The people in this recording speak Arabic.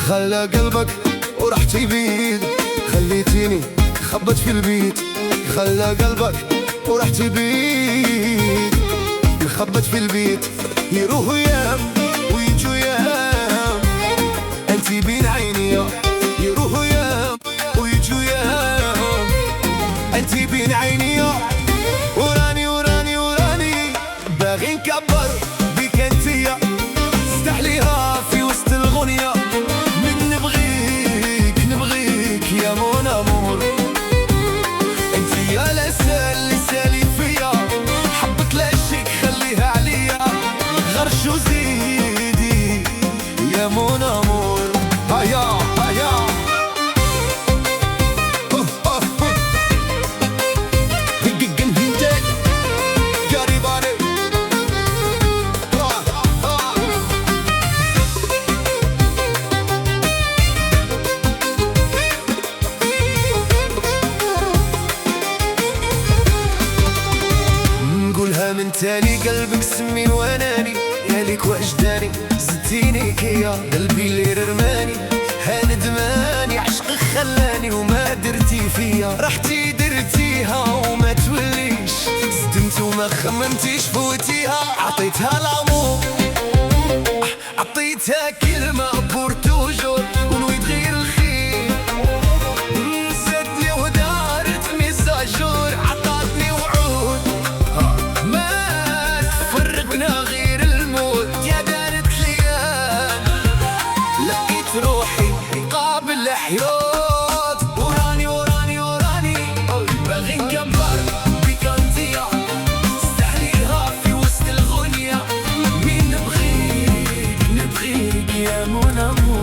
خلى قلبك ورحتي بعيد، خليتيني خبت في البيت. خلى قلبك ورحتي بعيد، خبت في البيت. يروحوا ايام ويجوا ايام، انتي بين عيني. يروحوا ايام ويجوا ايام، انتي بين عيني. وراني وراني وراني باغي نكبر بيك انتيا، استحليها في وسط الغنية. من نبغيك نبغيك يا مون امور، انتي يا العسل اللي سالي فيا. حبك لعشق خليها عليا، غرش وزيدي يا مون امور. هيا هيا نقولها من تالي قلبك سمين واناني، يا ليك واجداني زدتيني كيا. قلبي اللي رماني هاندماني، عشقك خلاني وما درتي فيا. رحتي درتيها وما توليش، صدمت وما خممتيش فوتيها. عطيتها العمر، عطيتها كلمة بور توجور، ونوي تغير الخير. نساتني ودارت ميساجور، عطاتني وعود ما تفرقنا غير الموت. يا دارت ليال لقيت روحي قابل حيوت. وراني وراني وراني باغي نكبر بيك انتيا، استحليها في وسط الغنية. مين نبغيك نبغيك يا منى.